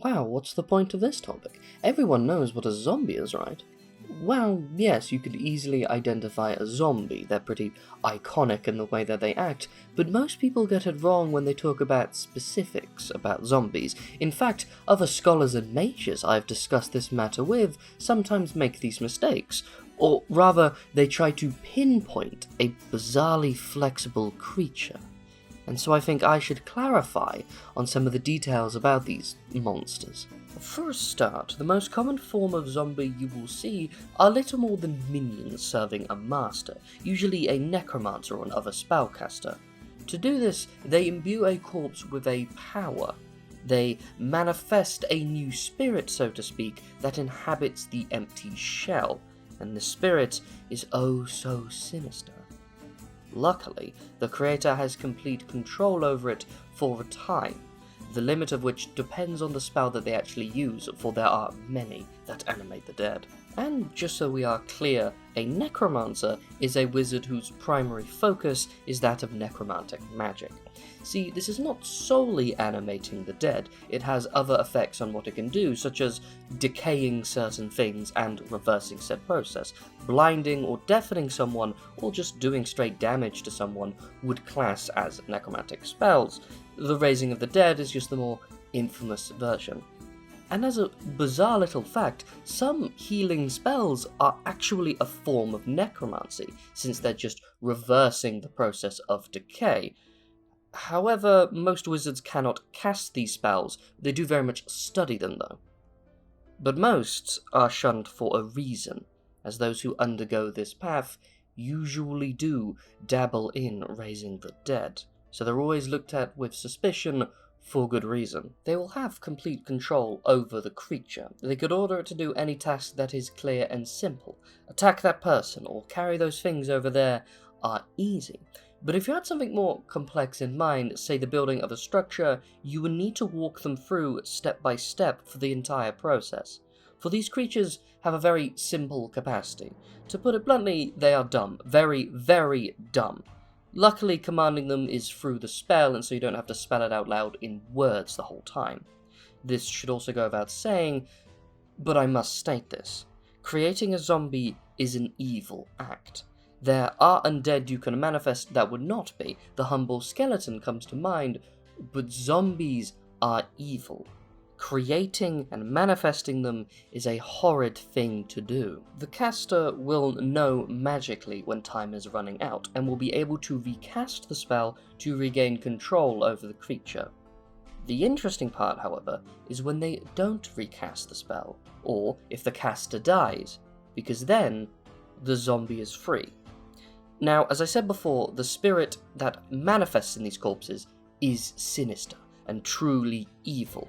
Wow, what's the point of this topic? Everyone knows what a zombie is, right? Well, yes, you could easily identify a zombie. They're pretty iconic in the way that they act, but most people get it wrong when they talk about specifics about zombies. In fact, other scholars and mages I've discussed this matter with sometimes make these mistakes, or rather, they try to pinpoint a bizarrely flexible creature. And so I think I should clarify on some of the details about these monsters. For a start, the most common form of zombie you will see are little more than minions serving a master, usually a necromancer or another spellcaster. To do this, they imbue a corpse with a power. They manifest a new spirit, so to speak, that inhabits the empty shell, and the spirit is oh so sinister. Luckily, the creator has complete control over it for a time, the limit of which depends on the spell that they actually use, for there are many that animate the dead. And just so we are clear, a necromancer is a wizard whose primary focus is that of necromantic magic. See, this is not solely animating the dead, it has other effects on what it can do, such as decaying certain things and reversing said process. Blinding or deafening someone, or just doing straight damage to someone would class as necromantic spells. The raising of the dead is just the more infamous version. And as a bizarre little fact, some healing spells are actually a form of necromancy, since they're just reversing the process of decay. However, most wizards cannot cast these spells, they do very much study them though. But most are shunned for a reason, as those who undergo this path usually do dabble in raising the dead, so they're always looked at with suspicion for good reason. They will have complete control over the creature. They could order it to do any task that is clear and simple. Attack that person, or carry those things over there are easy. But if you had something more complex in mind, say the building of a structure, you would need to walk them through step by step for the entire process. For these creatures have a very simple capacity. To put it bluntly, they are dumb. Very, very dumb. Luckily, commanding them is through the spell, and so you don't have to spell it out loud in words the whole time. This should also go without saying, but I must state this. Creating a zombie is an evil act. There are undead you can manifest that would not be. The humble skeleton comes to mind, but zombies are evil. Creating and manifesting them is a horrid thing to do. The caster will know magically when time is running out, and will be able to recast the spell to regain control over the creature. The interesting part, however, is when they don't recast the spell, or if the caster dies, because then the zombie is free. Now, as I said before, the spirit that manifests in these corpses is sinister and truly evil.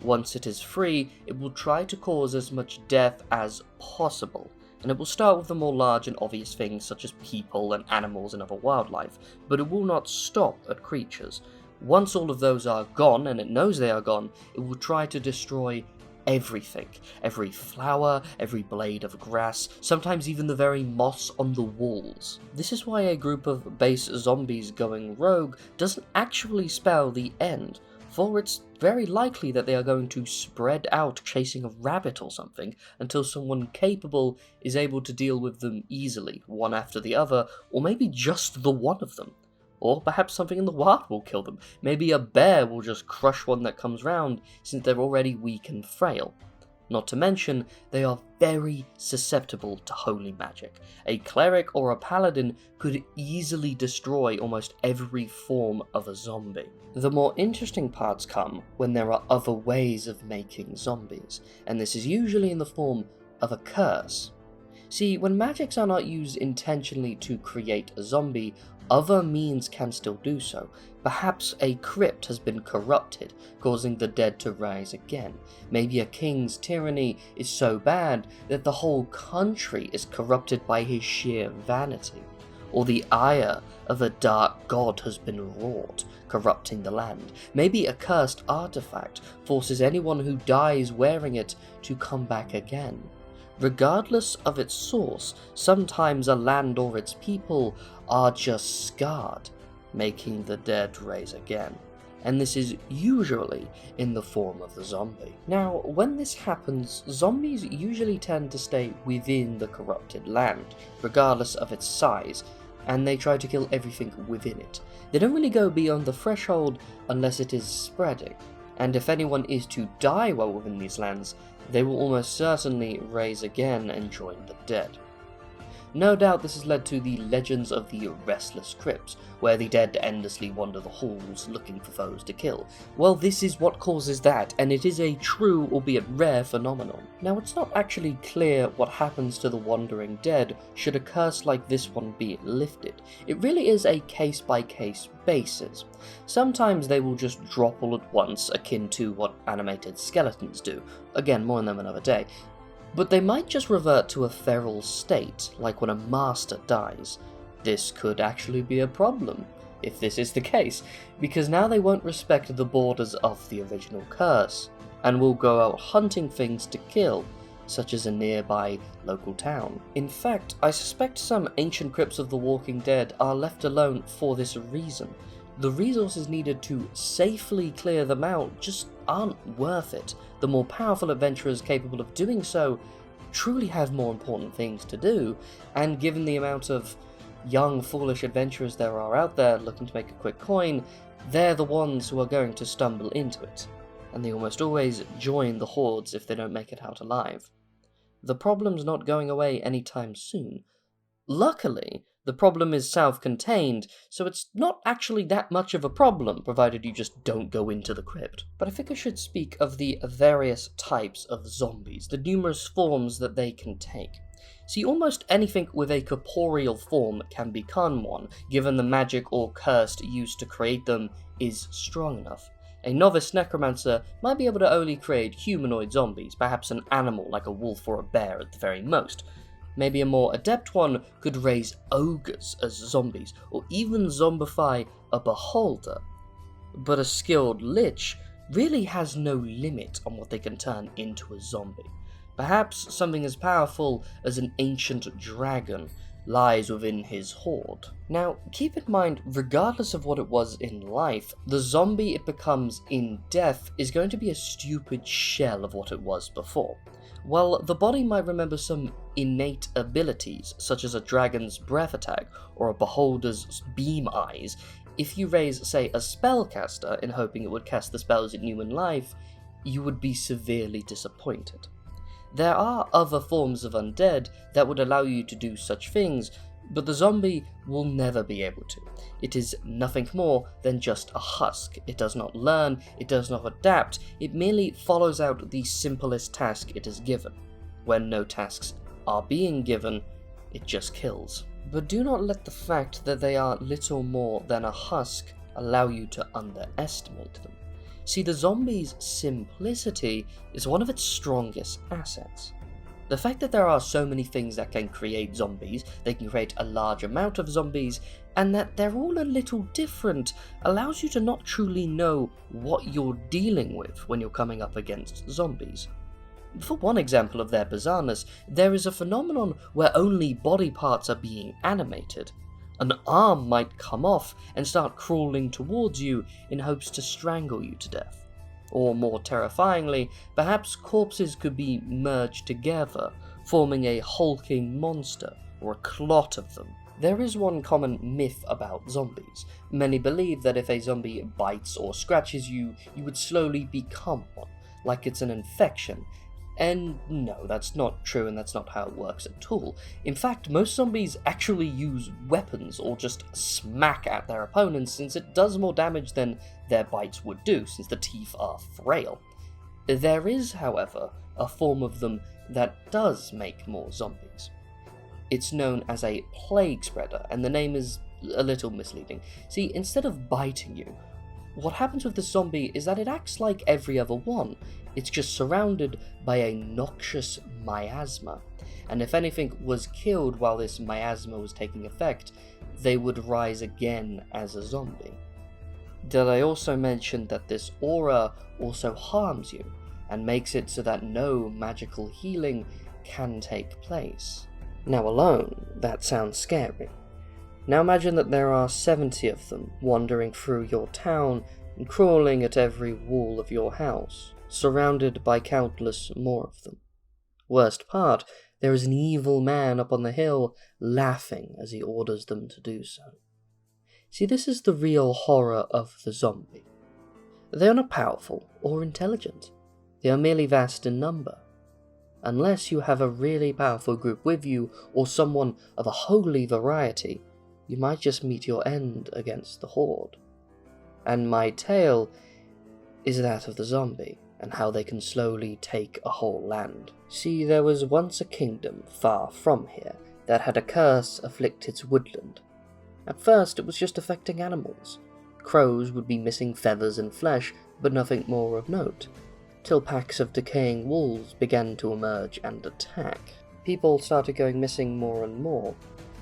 Once it is free, it will try to cause as much death as possible, and it will start with the more large and obvious things such as people and animals and other wildlife, but it will not stop at creatures. Once all of those are gone, and it knows they are gone, it will try to destroy everything. Every flower, every blade of grass, sometimes even the very moss on the walls. This is why a group of base zombies going rogue doesn't actually spell the end, for it's very likely that they are going to spread out chasing a rabbit or something until someone capable is able to deal with them easily, one after the other, or maybe just the one of them. Or perhaps something in the wild will kill them. Maybe a bear will just crush one that comes round, since they're already weak and frail. Not to mention, they are very susceptible to holy magic. A cleric or a paladin could easily destroy almost every form of a zombie. The more interesting parts come when there are other ways of making zombies, and this is usually in the form of a curse. See, when magics are not used intentionally to create a zombie, other means can still do so. Perhaps a crypt has been corrupted, causing the dead to rise again. Maybe a king's tyranny is so bad that the whole country is corrupted by his sheer vanity. Or the ire of a dark god has been wrought, corrupting the land. Maybe a cursed artifact forces anyone who dies wearing it to come back again. Regardless of its source, sometimes a land or its people are just scarred, making the dead rise again. and this is usually in the form of the zombie. Now, when this happens, zombies usually tend to stay within the corrupted land, regardless of its size, and they try to kill everything within it. They don't really go beyond the threshold unless it is spreading, and if anyone is to die while within these lands, they will almost certainly raise again and join the dead. No doubt this has led to the legends of the Restless Crypts, where the dead endlessly wander the halls looking for foes to kill. Well, this is what causes that, and it is a true, albeit rare, phenomenon. Now, it's not actually clear what happens to the wandering dead should a curse like this one be lifted. It really is a case-by-case basis. Sometimes they will just drop all at once, akin to what animated skeletons do. Again, more on them another day. But they might just revert to a feral state, like when a master dies. This could actually be a problem, if this is the case, because now they won't respect the borders of the original curse, and will go out hunting things to kill, such as a nearby local town. In fact, I suspect some ancient crypts of the Walking Dead are left alone for this reason. The resources needed to safely clear them out just aren't worth it. The more powerful adventurers capable of doing so truly have more important things to do, and given the amount of young, foolish adventurers there are out there looking to make a quick coin, they're the ones who are going to stumble into it, and they almost always join the hordes if they don't make it out alive. The problem's not going away anytime soon. Luckily, the problem is self-contained, so it's not actually that much of a problem, provided you just don't go into the crypt. But I think I should speak of the various types of zombies, the numerous forms that they can take. See, almost anything with a corporeal form can become one, given the magic or curse used to create them is strong enough. A novice necromancer might be able to only create humanoid zombies, perhaps an animal like a wolf or a bear at the very most. Maybe a more adept one could raise ogres as zombies, or even zombify a beholder. But a skilled lich really has no limit on what they can turn into a zombie. Perhaps something as powerful as an ancient dragon lies within his horde. Now, keep in mind, regardless of what it was in life, the zombie it becomes in death is going to be a stupid shell of what it was before. While the body might remember some innate abilities, such as a dragon's breath attack or a beholder's beam eyes, if you raise, say, a spellcaster in hoping it would cast the spells it knew in life, you would be severely disappointed. There are other forms of undead that would allow you to do such things, but the zombie will never be able to. It is nothing more than just a husk. It does not learn, it does not adapt, it merely follows out the simplest task it is given. When no tasks are being given, it just kills. But do not let the fact that they are little more than a husk allow you to underestimate them. See, the zombie's simplicity is one of its strongest assets. The fact that there are so many things that can create zombies, they can create a large amount of zombies, and that they're all a little different allows you to not truly know what you're dealing with when you're coming up against zombies. For one example of their bizarreness, there is a phenomenon where only body parts are being animated. An arm might come off and start crawling towards you in hopes to strangle you to death. Or more terrifyingly, perhaps corpses could be merged together, forming a hulking monster, or a clot of them. There is one common myth about zombies. Many believe that if a zombie bites or scratches you, you would slowly become one, like it's an infection. And no, that's not true, and that's not how it works at all. In fact, most zombies actually use weapons or just smack at their opponents, since it does more damage than their bites would do, since the teeth are frail. There is, however, a form of them that does make more zombies. It's known as a plague spreader, and the name is a little misleading. See, instead of biting you, what happens with the zombie is that it acts like every other one. It's just surrounded by a noxious miasma, and if anything was killed while this miasma was taking effect, they would rise again as a zombie. Did I also mention that this aura also harms you, and makes it so that no magical healing can take place? Now alone, that sounds scary. Now imagine that there are 70 of them wandering through your town crawling at every wall of your house, surrounded by countless more of them. Worst part, there is an evil man up on the hill, laughing as he orders them to do so. See, this is the real horror of the zombie. They are not powerful or intelligent. They are merely vast in number. Unless you have a really powerful group with you, or someone of a holy variety, you might just meet your end against the horde. And my tale is that of the zombie, and how they can slowly take a whole land. See, there was once a kingdom far from here that had a curse afflict its woodland. At first it was just affecting animals. Crows would be missing feathers and flesh, but nothing more of note, till packs of decaying wolves began to emerge and attack. People started going missing more and more,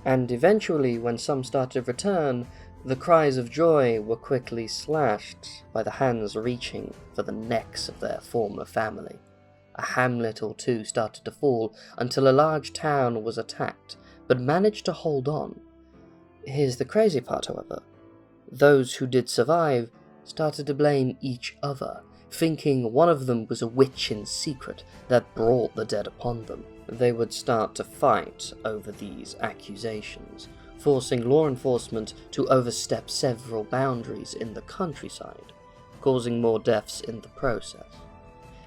and eventually, when some started to return, the cries of joy were quickly slashed by the hands reaching for the necks of their former family. A hamlet or two started to fall until a large town was attacked, but managed to hold on. Here's the crazy part, however. Those who did survive started to blame each other, thinking one of them was a witch in secret that brought the dead upon them. They would start to fight over these accusations, forcing law enforcement to overstep several boundaries in the countryside, causing more deaths in the process.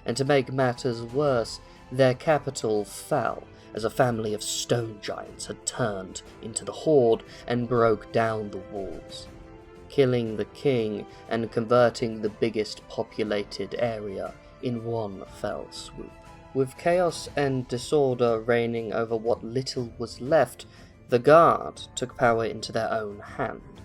And to make matters worse, their capital fell as a family of stone giants had turned into the horde and broke down the walls, killing the king and converting the biggest populated area in one fell swoop. With chaos and disorder reigning over what little was left, the Guard took power into their own hand.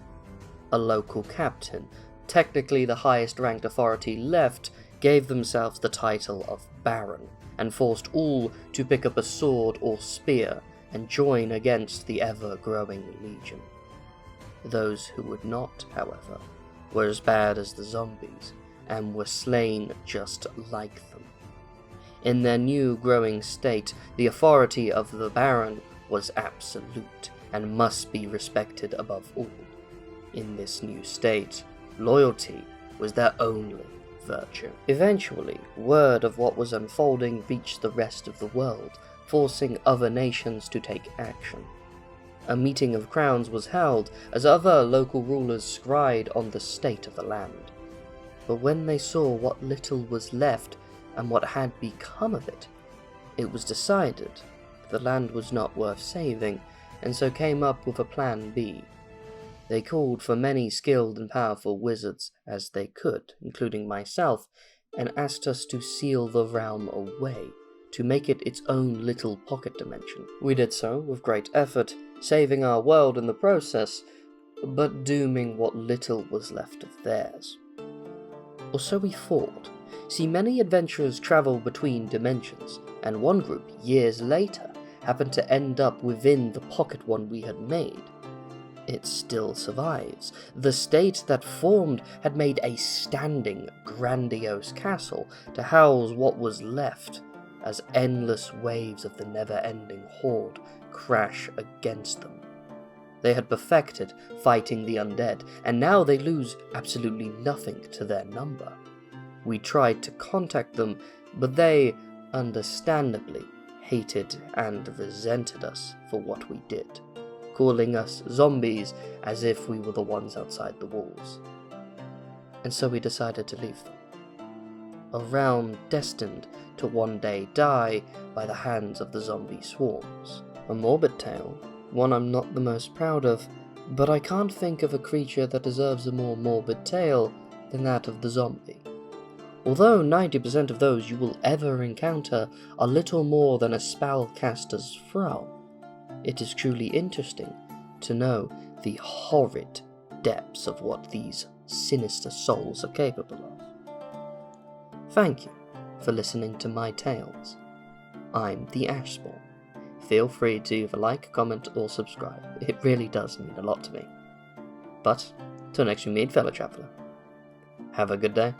A local captain, technically the highest ranked authority left, gave themselves the title of Baron, and forced all to pick up a sword or spear and join against the ever-growing legion. Those who would not, however, were as bad as the zombies, and were slain just like them. In their new growing state, the authority of the Baron was absolute, and must be respected above all. In this new state, loyalty was their only virtue. Eventually, word of what was unfolding reached the rest of the world, forcing other nations to take action. A meeting of crowns was held as other local rulers scried on the state of the land. But when they saw what little was left and what had become of it, it was decided the land was not worth saving, and so came up with a plan B. They called for many skilled and powerful wizards as they could, including myself, and asked us to seal the realm away, to make it its own little pocket dimension. We did so with great effort, saving our world in the process, but dooming what little was left of theirs. Or so we thought. See, many adventurers travel between dimensions, and one group, years later, happened to end up within the pocket one we had made. It still survives. The state that formed had made a standing, grandiose castle to house what was left, as endless waves of the never-ending horde crash against them. They had perfected fighting the undead, and now they lose absolutely nothing to their number. We tried to contact them, but they, understandably, hated and resented us for what we did, calling us zombies as if we were the ones outside the walls. And so we decided to leave them. A realm destined to one day die by the hands of the zombie swarms. A morbid tale, one I'm not the most proud of, but I can't think of a creature that deserves a more morbid tale than that of the zombie. Although 90% of those you will ever encounter are little more than a spellcaster's thrall, it is truly interesting to know the horrid depths of what these sinister souls are capable of. Thank you for listening to my tales. I'm the Ashspawn. Feel free to either like, comment, or subscribe. It really does mean a lot to me. But, till next we meet, fellow traveller, have a good day.